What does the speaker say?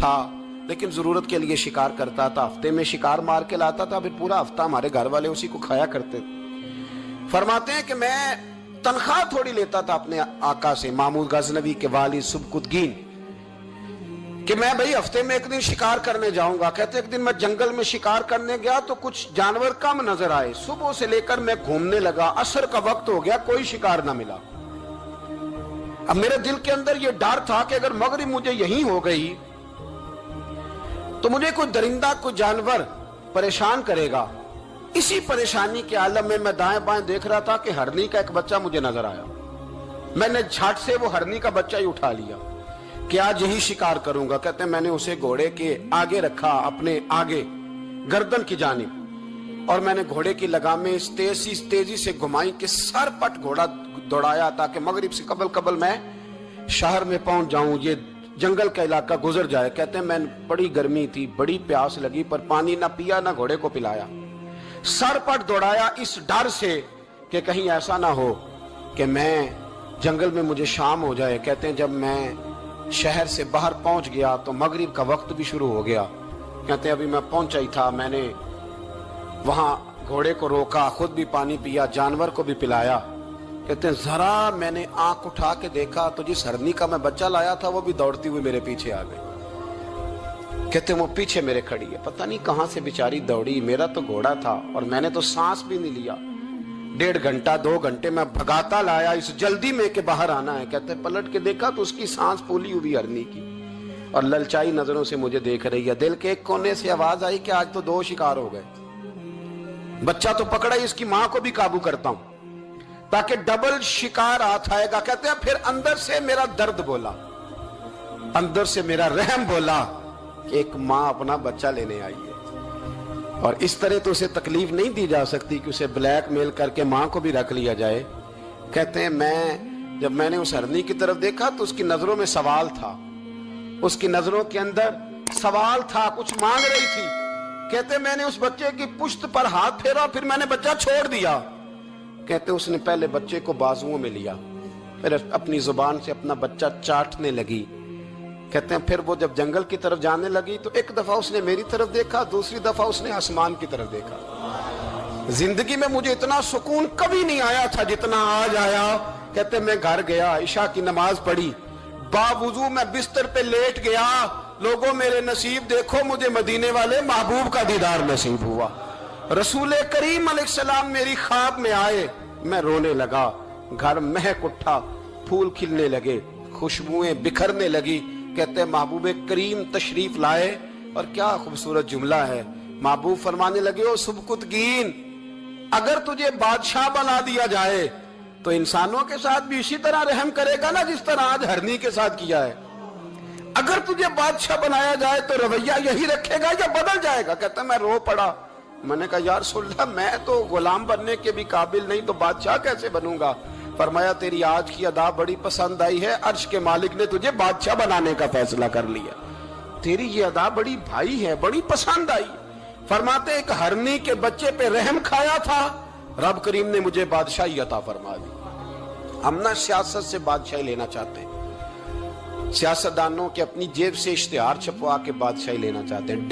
تھا لیکن ضرورت کے لیے شکار کرتا تھا، ہفتے میں شکار مار کے لاتا تھا، پھر پورا ہفتہ ہمارے گھر والے اسی کو کھایا کرتے تھے۔ فرماتے ہیں کہ میں تنخواہ تھوڑی لیتا تھا اپنے آقا سے، محمود غزنوی کے والد سبکتگین، کہ میں بھئی ہفتے میں ایک دن شکار کرنے جاؤں گا۔ کہتے ایک دن میں جنگل میں شکار کرنے گیا تو کچھ جانور کم نظر آئے، صبح سے لے کر میں گھومنے لگا، عصر کا وقت ہو گیا، کوئی شکار نہ ملا۔ اب میرے دل کے اندر یہ ڈر تھا کہ اگر مغرب مجھے یہیں ہو گئی تو مجھے کوئی درندہ کوئی جانور پریشان کرے گا۔ اسی پریشانی کے عالم میں دائیں بائیں دیکھ رہا تھا کہ ہرنی کا ایک بچہ مجھے نظر آیا۔ میں نے جھٹ سے وہ ہرنی کا بچہ ہی اٹھا لیا کہ آج یہی شکار کروں گا۔ کہتے ہیں میں نے اسے گھوڑے کے آگے رکھا، اپنے آگے گردن کی جانب، اور میں نے گھوڑے کی لگامیں اس تیزی سے گھمائی کہ سر پٹ گھوڑا دوڑایا تاکہ مغرب سے قبل میں شہر میں پہنچ جاؤں، یہ جنگل کا علاقہ گزر جائے۔ کہتے ہیں میں بڑی گرمی تھی، بڑی پیاس لگی، پر پانی نہ پیا نہ گھوڑے کو پلایا، سر پٹ دوڑایا اس ڈر سے کہ کہیں ایسا نہ ہو کہ میں جنگل میں مجھے شام ہو جائے۔ کہتے ہیں جب میں شہر سے باہر پہنچ گیا تو مغرب کا وقت بھی شروع ہو گیا۔ کہتے ہیں ابھی میں پہنچا ہی تھا، میں نے وہاں گھوڑے کو روکا، خود بھی پانی پیا، جانور کو بھی پلایا۔ کہتے ہیں ذرا میں نے آنکھ اٹھا کے دیکھا تو جس ہرنی کا میں بچہ لایا تھا وہ بھی دوڑتی ہوئی میرے پیچھے آ گئی۔ کہتے ہیں وہ پیچھے میرے کھڑی ہے، پتہ نہیں کہاں سے بیچاری دوڑی، میرا تو گھوڑا تھا اور میں نے تو سانس بھی نہیں لیا۔ 1.5 گھنٹہ 2 گھنٹے میں بھگاتا لایا اس جلدی میں کہ باہر آنا ہے۔ کہتے ہیں پلٹ کے دیکھا تو اس کی سانس پھولی ہوئی ہرنی کی اور للچائی نظروں سے مجھے دیکھ رہی ہے۔ دل کے ایک کونے سے آواز آئی کہ آج تو 2 شکار ہو گئے، بچہ تو پکڑا ہی، اس کی ماں کو بھی قابو کرتا ہوں تاکہ ڈبل شکار ہاتھ آئے گا۔ کہتے ہیں پھر اندر سے میرا درد بولا، اندر سے میرا رحم بولا کہ ایک ماں اپنا بچہ لینے آئی ہے اور اس طرح تو اسے تکلیف نہیں دی جا سکتی کہ اسے بلیک میل کر کے ماں کو بھی رکھ لیا جائے۔ کہتے ہیں جب میں نے اس ہرنی کی طرف دیکھا تو اس کی نظروں میں سوال تھا، اس کی نظروں کے اندر سوال تھا، کچھ مانگ رہی تھی۔ کہتے میں نے اس بچے کی پشت پر ہاتھ پھیرا، پھر میں نے بچہ چھوڑ دیا۔ کہتے اس نے پہلے بچے کو بازوؤں میں لیا، پھر اپنی زبان سے اپنا بچہ چاٹنے لگی۔ کہتے ہیں پھر وہ جب جنگل کی طرف جانے لگی تو ایک دفعہ اس نے میری طرف دیکھا، دوسری دفعہ اس نے آسمان کی طرف دیکھا۔ زندگی میں مجھے اتنا سکون کبھی نہیں آیا تھا جتنا آج آیا۔ کہتے میں گھر گیا، عشاء کی نماز پڑھی، باوضو میں بستر پہ لیٹ گیا، لوگوں میرے نصیب دیکھو، مجھے مدینے والے محبوب کا دیدار نصیب ہوا۔ رسول کریم علیہ السلام میری خواب میں آئے، میں رونے لگا، گھر مہک اٹھا، پھول کھلنے لگے، خوشبوئیں بکھرنے لگی۔ کہتے ہیں محبوب کریم تشریف لائے اور کیا خوبصورت جملہ ہے، محبوب فرمانے لگے او سبکتگین، اگر تجھے بادشاہ بنا دیا جائے تو انسانوں کے ساتھ بھی اسی طرح رحم کرے گا نا جس طرح آج ہرنی کے ساتھ کیا ہے۔ اگر تجھے بادشاہ بنایا جائے تو رویہ یہی رکھے گا یا بدل جائے گا؟ کہتا میں رو پڑا، میں نے کہا یا رسول اللہ میں تو غلام بننے کے بھی قابل نہیں، تو بادشاہ کیسے بنوں گا؟ فرمایا تیری آج کی ادا بڑی پسند آئی ہے، عرش کے مالک نے تجھے بادشاہ بنانے کا فیصلہ کر لیا، تیری یہ ادا بڑی بھائی ہے، بڑی پسند آئی۔ فرماتے ایک ہرنی کے بچے پہ رحم کھایا تھا، رب کریم نے مجھے بادشاہی عطا فرما دی۔ ہم نہ سیاست سے بادشاہی لینا چاہتے ہیں، سیاستدانوں کے اپنی جیب سے اشتہار چھپوا کے بادشاہی لینا چاہتے ہیں۔